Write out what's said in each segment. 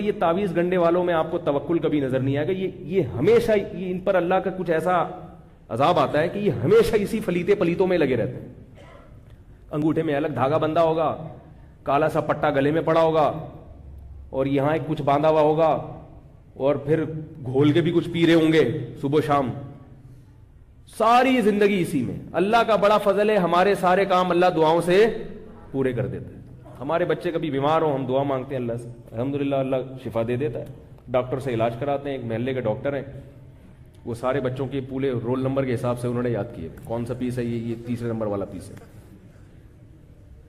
یہ تعویذ گنڈے والوں میں آپ کو توکل کبھی نظر نہیں آئے گا. یہ ہمیشہ ان پر اللہ کا کچھ ایسا عذاب آتا ہے کہ یہ ہمیشہ اسی فلیتے پلیتوں میں لگے رہتے ہیں. انگوٹھے میں الگ دھاگا بندھا ہوگا, کالا سا پٹا گلے میں پڑا ہوگا, اور یہاں ایک کچھ باندھا ہوا ہوگا, اور پھر گھول کے بھی کچھ پی رہے ہوں گے صبح شام. ساری زندگی اسی میں. اللہ کا بڑا فضل ہے, ہمارے سارے کام اللہ دعاؤں سے پورے کر دیتے ہیں. ہمارے بچے کبھی بیمار ہوں, ہم دعا مانگتے ہیں اللہ سے, الحمدللہ اللہ شفا دے دیتا ہے. ڈاکٹر سے علاج کراتے ہیں, ایک محلے کے ڈاکٹر ہیں, وہ سارے بچوں کے پورے رول نمبر کے حساب سے انہوں نے یاد کیے, کون سا پیس ہے, یہ تیسرے نمبر والا پیس ہے.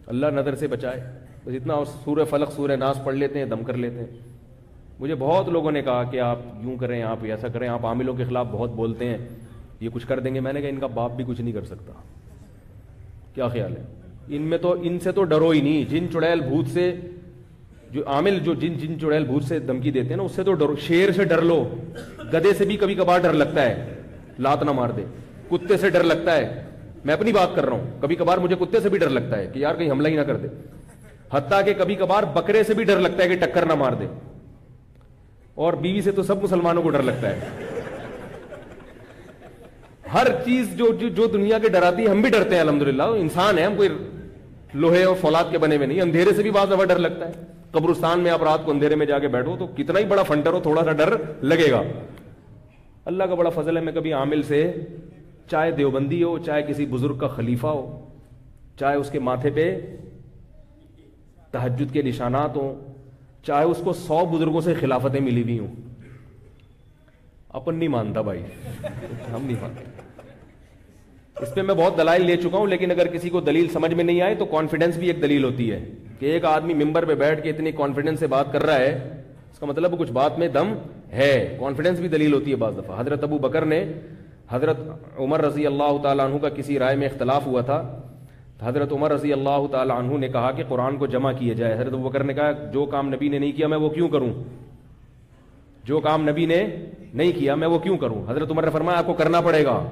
اللہ نظر سے بچائے, بس اتنا. اور سورہ فلق سورہ ناس پڑھ لیتے ہیں, دم کر لیتے ہیں. مجھے بہت لوگوں نے کہا کہ آپ یوں کریں, آپ ایسا کریں, آپ عاملوں کے خلاف بہت بولتے ہیں, یہ کچھ کر دیں گے. میں نے کہا ان کا باپ بھی کچھ نہیں کر سکتا. کیا خیال ہے؟ ان سے تو ڈرو ہی نہیں. جن چڑیل بھوت سے, جو عامل جو جن چڑیل بھوت سے دھمکی دیتے ہیں نا, اس سے تو ڈرو. شیر سے ڈر لو, گدھے سے بھی کبھی کبھار ڈر لگتا ہے, لات نہ مار دے. کتے سے ڈر لگتا ہے, میں اپنی بات کر رہا ہوں, کبھی کبھار مجھے کتے سے بھی ڈر لگتا ہے کہ یار کہیں حملہ ہی نہ کر دے. حتیٰ کہ کبھی کبھار بکرے سے بھی ڈر لگتا ہے کہ ٹکر نہ مار دے. اور بیوی سے تو سب مسلمانوں کو ڈر لگتا ہے. ہر چیز جو دنیا کے ڈراتی ہے, ہم بھی ڈرتے ہیں الحمدللہ. انسان ہے, ہم کوئی لوہے اور فولاد کے بنے ہوئے نہیں. اندھیرے سے بھی بعض دفعہ ڈر لگتا ہے. قبرستان میں آپ رات کو اندھیرے میں جا کے بیٹھو تو کتنا ہی بڑا فنٹر ہو, تھوڑا سا ڈر لگے گا. اللہ کا بڑا فضل ہے, میں کبھی عامل سے, چاہے دیوبندی ہو, چاہے کسی بزرگ کا خلیفہ ہو, چاہے اس کے ماتھے پہ تہجد کے نشانات ہوں, چاہے اس کو 100 بزرگوں سے خلافتیں ملی ہوئی ہوں, اپن نہیں مانتا بھائی, ہم نہیں مانتے. اس پہ میں بہت دلائل لے چکا ہوں, لیکن اگر کسی کو دلیل سمجھ میں نہیں آئے تو کانفیڈنس بھی ایک دلیل ہوتی ہے. کہ ایک آدمی ممبر پہ بیٹھ کے اتنی کانفیڈنس سے بات کر رہا ہے, اس کا مطلب کچھ بات میں دم ہے. کانفیڈنس بھی دلیل ہوتی ہے بعض دفعہ. حضرت ابو بکر نے حضرت عمر رضی اللہ تعالیٰ عنہ کا کسی رائے میں اختلاف ہوا تھا. حضرت عمر رضی اللہ تعالیٰ عنہ نے کہا کہ قرآن کو جمع کیا جائے. حضرت ابو بکر نے کہا جو کام نبی نے نہیں کیا میں وہ کیوں کروں, جو کام نبی نے نہیں کیا میں وہ کیوں کروں. حضرت عمر نے فرمایا آپ کو کرنا پڑے گا.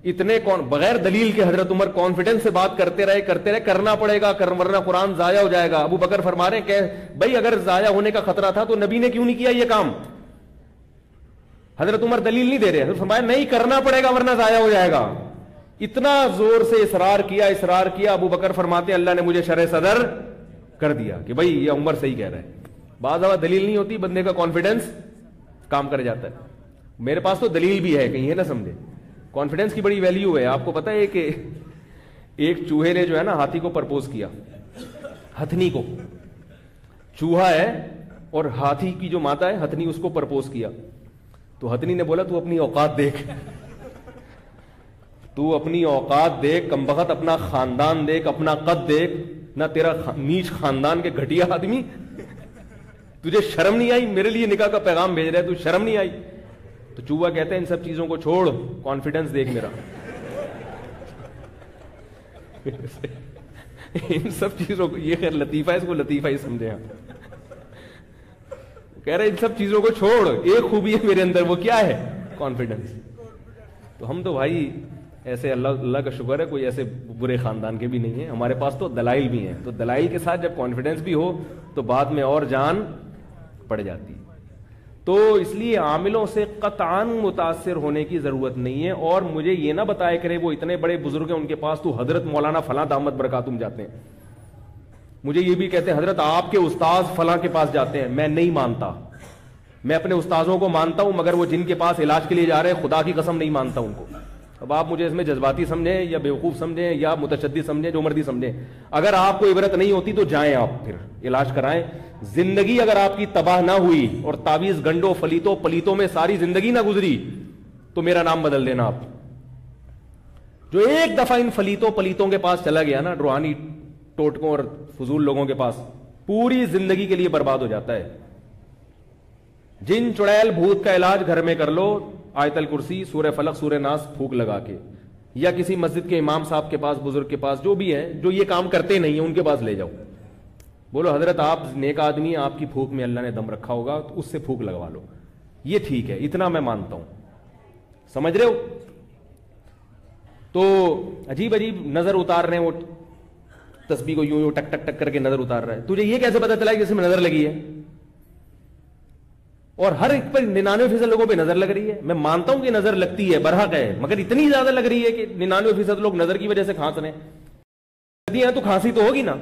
اتنے بغیر دلیل کے حضرت عمر کانفیڈنس سے بات کرتے رہے, کرنا پڑے گا, ورنہ قرآن ضائع ہو جائے گا. ابو بکر فرما رہے ہیں کہ بھائی اگر ضائع ہونے کا خطرہ تھا تو نبی نے کیوں نہیں کیا یہ کام. حضرت عمر دلیل نہیں دے رہے, حضرت فرمایا نہیں کرنا پڑے گا ورنہ ضائع ہو جائے گا. اتنا زور سے اصرار کیا. ابو بکر فرماتے اللہ نے مجھے شرح صدر کر دیا کہ بھائی یہ عمر صحیح کہہ رہا ہے. بعض دفعہ دلیل نہیں ہوتی, بندے کا کانفیڈنس کام کر جاتا ہے. میرے پاس تو دلیل بھی ہے, کہیں یہ نہ سمجھے. کانفیڈنس کی بڑی ویلیو ہے. آپ کو پتا ہے کہ ایک چوہے نے جو ہے نا ہاتھی کو پرپوز کیا, ہتھنی کو. چوہا ہے اور ہاتھی کی جو ماتا ہے ہتھنی, اس کو پرپوز کیا. تو ہتھنی نے بولا تو اپنی اوقات دیکھ, تو اپنی اوقات دیکھ, کمبخت اپنا خاندان دیکھ, اپنا قد دیکھ. نہ تیرا نیچ خاندان کے گھٹیا آدمی, تجھے شرم نہیں آئی, میرے لیے نکاح کا پیغام بھیج رہا ہے, تو شرم نہیں آئی. تو چوہا کہتے ہیں ان سب چیزوں کو چھوڑ, کانفیڈنس دیکھ میرا. ان سب چیزوں کو, یہ خیر لطیفہ ہے, اس کو لطیفہ ہی سمجھے آپ. کہہ رہے ان سب چیزوں کو چھوڑ, ایک خوبی ہے میرے اندر, وہ کیا ہے؟ کانفیڈنس. تو ہم تو بھائی ایسے اللہ کا شکر ہے کوئی ایسے برے خاندان کے بھی نہیں ہیں. ہمارے پاس تو دلائل بھی ہیں. تو دلائل کے ساتھ جب کانفیڈنس بھی ہو تو بعد میں اور جان پڑ جاتی. تو اس لیے عاملوں سے قطعاً متاثر ہونے کی ضرورت نہیں ہے. اور مجھے یہ نہ بتایا کرے وہ اتنے بڑے بزرگ ہیں ان کے پاس تو حضرت مولانا فلاں دامت برکاتہم جاتے ہیں. مجھے یہ بھی کہتے ہیں حضرت آپ کے استاذ فلاں کے پاس جاتے ہیں. میں نہیں مانتا. میں اپنے استاذوں کو مانتا ہوں, مگر وہ جن کے پاس علاج کے لیے جا رہے ہیں خدا کی قسم نہیں مانتا ان کو. اب آپ مجھے اس میں جذباتی سمجھیں یا بیوقوف سمجھیں یا متشدد سمجھیں, جو مرضی سمجھیں. اگر آپ کو عبرت نہیں ہوتی تو جائیں, آپ پھر علاج کرائیں. زندگی اگر آپ کی تباہ نہ ہوئی اور تعویذ گنڈوں پلیتوں میں ساری زندگی نہ گزری تو میرا نام بدل دینا آپ. جو ایک دفعہ ان پلیتوں کے پاس چلا گیا نا, روحانی ٹوٹکوں اور فضول لوگوں کے پاس, پوری زندگی کے لیے برباد ہو جاتا ہے. جن چڑیل بھوت کا علاج گھر میں کر لو, آیت الکرسی, سورہ فلق, سورہ ناس پھونک لگا کے, یا کسی مسجد کے امام صاحب کے پاس, بزرگ کے پاس, جو بھی ہے جو یہ کام کرتے نہیں ہیں ان کے پاس لے جاؤ. بولو حضرت آپ نیک آدمی, آپ کی پھونک میں اللہ نے دم رکھا ہوگا, تو اس سے پھونک لگوا لو. یہ ٹھیک ہے, اتنا میں مانتا ہوں. سمجھ رہے ہو؟ تو عجیب نظر اتار رہے ہیں, وہ تسبیح کو یوں ٹک ٹک ٹک کر کے نظر اتار رہا ہے. تجھے یہ کیسے پتا چلا کہ جس میں نظر لگی ہے؟ اور ہر ایک پر 99% لوگوں پہ نظر لگ رہی ہے. میں مانتا ہوں کہ نظر لگتی ہے، برحق ہے، مگر اتنی زیادہ لگ رہی ہے کہ 99% لوگ نظر کی وجہ سے کھانس رہے ہیں. تو کھانسی تو ہوگی نا.